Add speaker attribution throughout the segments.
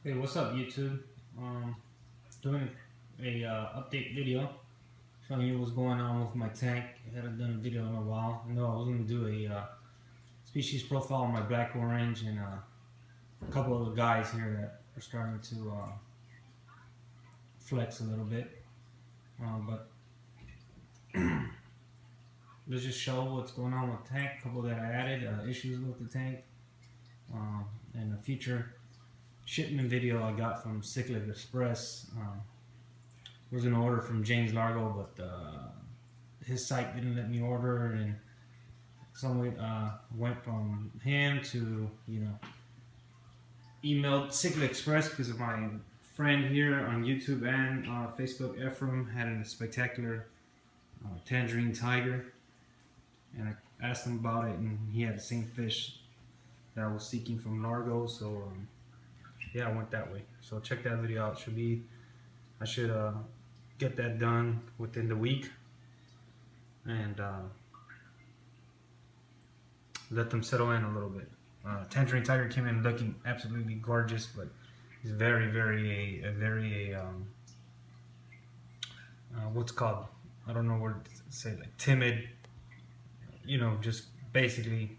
Speaker 1: Hey, what's up, YouTube? Doing a update video showing you what's going on with my tank. I haven't done a video in a while. No, I was going to do a species profile on my black orange and a couple of the guys here that are starting to flex a little bit. But let's just show what's going on with the tank. A couple that I added, issues with the tank, and a future shipment video I got from Cichlid Express. Was an order from James Largo, but his site didn't let me order, and some went from him to emailed Cichlid Express because of my friend here on YouTube and Facebook. Ephraim had a spectacular tangerine tiger, and I asked him about it, and he had the same fish that I was seeking from Largo. So yeah, I went that way. So check that video out. I should get that done within the week, and let them settle in a little bit. Tangerine Tiger came in looking absolutely gorgeous, but he's very what's called, I don't know what to say, like timid. Just basically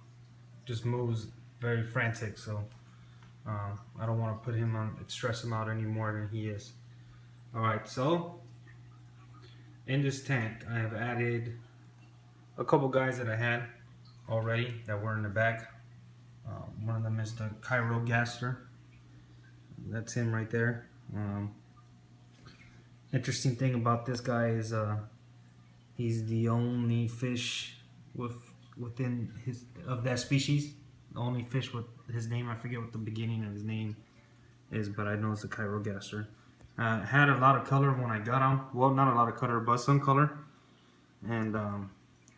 Speaker 1: just moves very frantic. So I don't want to put him on, stress him out any more than he is. Alright, so in this tank I have added a couple guys that I had already that were in the back. One of them is the Chirogaster. That's him right there. Interesting thing about this guy is he's the only fish within of that species. The only fish with his name, I forget what the beginning of his name is, but I know it's a Chirogaster. Had a lot of color when I got him. Well, not a lot of color, but some color. And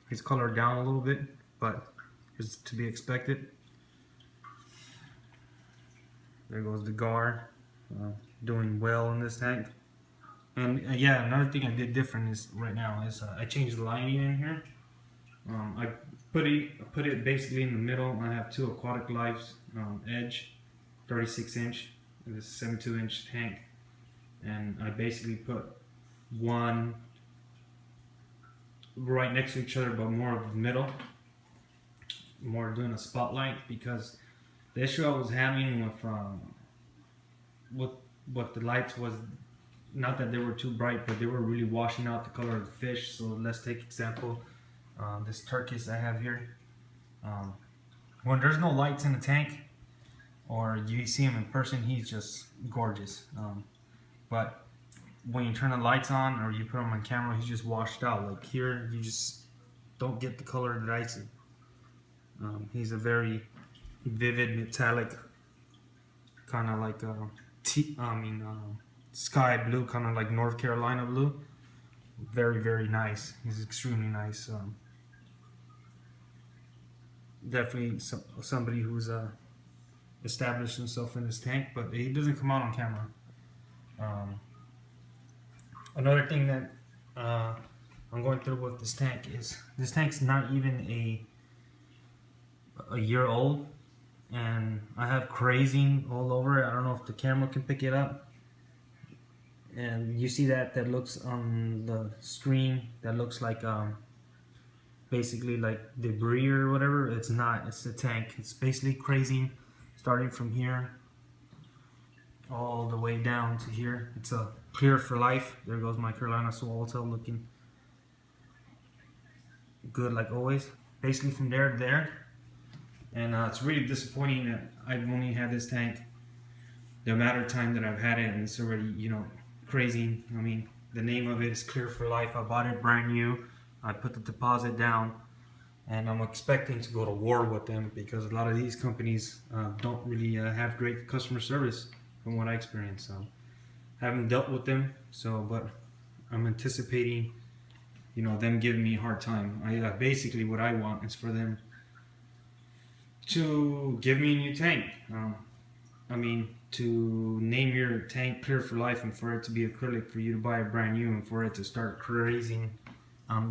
Speaker 1: he's colored down a little bit, but it's to be expected. There goes the gar, doing well in this tank. And yeah, another thing I did different is right now is I changed the lining in here. I put it basically in the middle. I have two Aquatic Lives edge, 36 inch, and this 72 inch tank, and I basically put one right next to each other, but more of the middle, more doing a spotlight, because the issue I was having with what the lights was, not that they were too bright, but they were really washing out the color of the fish. So let's take example, this turkis I have here. When there's no lights in the tank, or you see him in person, he's just gorgeous. But when you turn the lights on or you put him on camera, he's just washed out. Like here, you just don't get the color that I see. He's a very vivid metallic, kind of like sky blue, kind of like North Carolina blue. Very nice. He's extremely nice. Definitely somebody who's established himself in this tank, but he doesn't come out on camera. Another thing that I'm going through with this tank is this tank's not even a year old, and I have crazing all over it. I don't know if the camera can pick it up, and you see that looks on the screen, that looks like basically like debris or whatever. It's not, it's the tank. It's basically crazing starting from here all the way down to here. It's a clear for life. There goes my Carolina swallowtail, looking good like always. Basically from there to there. And it's really disappointing that I've only had this tank the amount of time that I've had it, and it's already, crazy. I mean, the name of it is Clear for Life. I bought it brand new. I put the deposit down, and I'm expecting to go to war with them, because a lot of these companies don't really have great customer service from what I experienced. So I haven't dealt with them, but I'm anticipating them giving me a hard time. Basically what I want is for them to give me a new tank. To name your tank Clear for Life, and for it to be acrylic, for you to buy a brand new, and for it to start crazing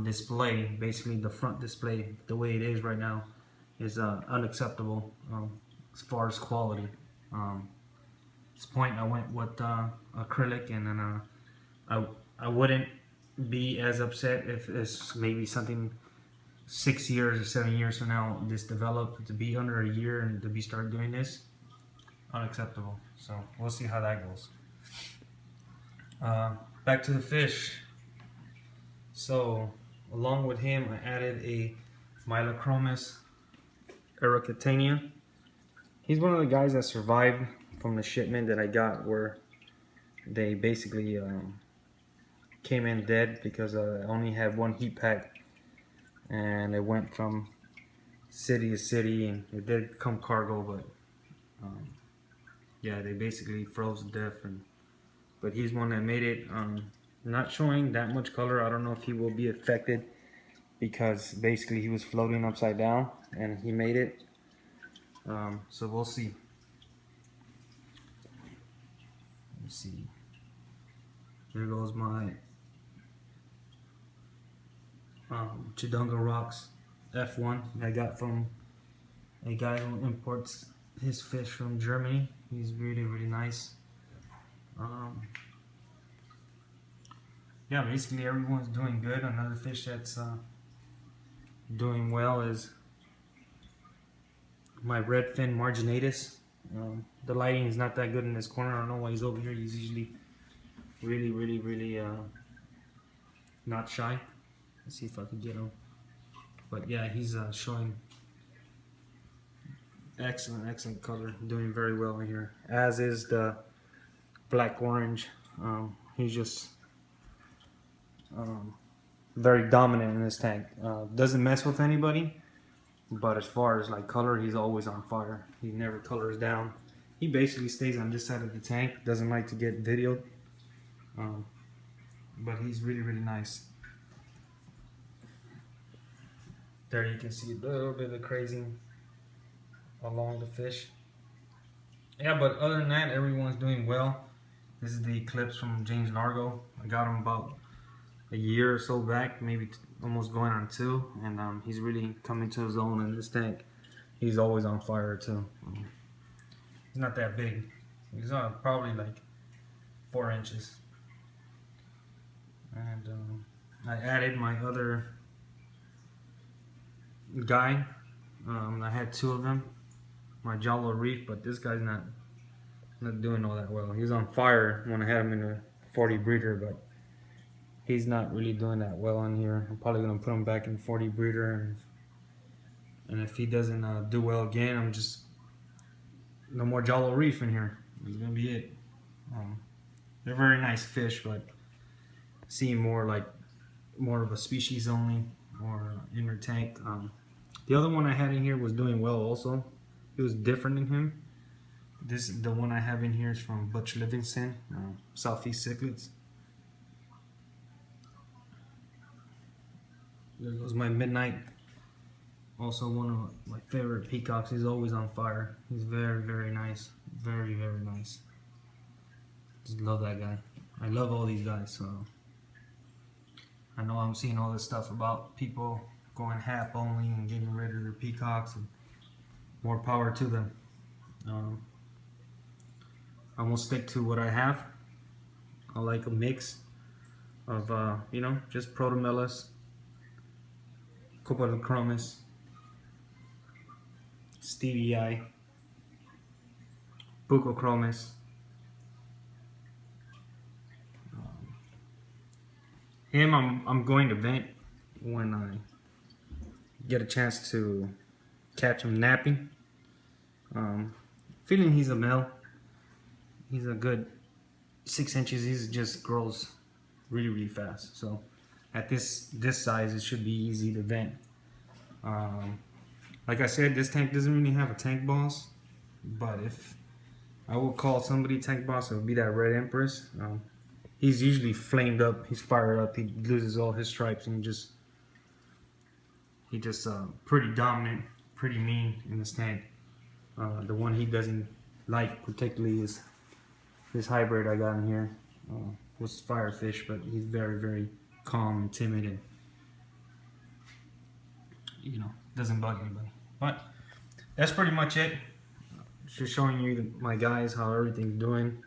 Speaker 1: display. Basically the front display, the way it is right now, is unacceptable as far as quality. this point I went with acrylic, and then I wouldn't be as upset if it's maybe something 6 years or 7 years from now this developed to be under a year and to be start doing this. Unacceptable. So we'll see how that goes. Back to the fish. So along with him, I added a Mylochromis Araucania. He's one of the guys that survived from the shipment that I got, where they basically came in dead because I only had one heat pack, and it went from city to city, and it did come cargo, but yeah, they basically froze to death. But he's one that made it. Not showing that much color. I don't know if he will be affected because basically he was floating upside down and he made it. So we'll see. Let's see. There goes my Chidunga Rocks F1 I got from a guy who imports his fish from Germany. He's really, really nice. Yeah, basically everyone's doing good. Another fish that's doing well is my redfin marginatus. The lighting is not that good in this corner. I don't know why he's over here. He's usually really, really, really not shy. Let's see if I can get him. But yeah, he's showing excellent color, doing very well in here. As is the black orange. He's just very dominant in this tank. Doesn't mess with anybody, but as far as like color, he's always on fire. He never colors down. He basically stays on this side of the tank. Doesn't like to get videoed, but he's really, really nice. There you can see a little bit of crazing along the fish. Yeah, but other than that, everyone's doing well. This is the Eclipse from James Largo. I got him about a year or so back, maybe almost going on 2, and he's really coming to his own in this tank. He's always on fire too. He's not that big. He's probably like 4 inches. And I added my other guy. I had 2 of them, my Jalo Reef, but this guy's not doing all that well. He was on fire when I had him in a 40 breeder, but he's not really doing that well in here. I'm probably gonna put him back in 40 breeder, and if he doesn't do well again, I'm just no more Jalo Reef in here. It's gonna be it. They're very nice fish, but seem more of a species only or inner tank. The other one I had in here was doing well also. It was different than him. The one I have in here is from Butch Livingston, Southeast Cichlids. There goes my Midnight. Also one of my favorite peacocks. He's always on fire. He's very, very nice. Very, very nice. Just love that guy. I love all these guys. So I know I'm seeing all this stuff about people going hap only and getting rid of their peacocks, and more power to them. I won't stick to what I have. I like a mix of just Protomellus, Copalochromis, Stevie Eye, Bucochromis. Him I'm going to vent when I get a chance to catch him napping. Feeling he's a male. He's a good 6 inches. He just grows really, really fast. So at this size, it should be easy to vent. Like I said, this tank doesn't really have a tank boss, but if I would call somebody tank boss, it would be that Red Empress. He's usually flamed up. He's fired up. He loses all his stripes, and he just pretty dominant, pretty mean in this tank. The one he doesn't like particularly is this hybrid I got in here. Was Firefish, but he's very, very calm and timid, and doesn't bug anybody. But that's pretty much it. just showing you my guys how everything's doing.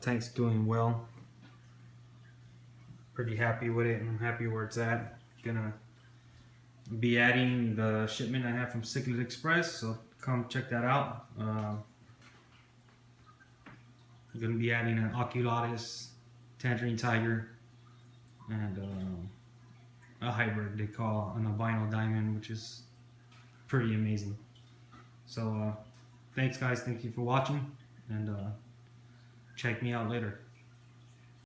Speaker 1: Tank's doing well. Pretty happy with it, and I'm happy where it's at. Gonna be adding the shipment I have from Cichlid Express, so come check that out. I'm gonna be adding an Oculatus, Tangerine Tiger, and a hybrid they call an albino diamond, which is pretty amazing. So thanks guys, thank you for watching, and check me out later.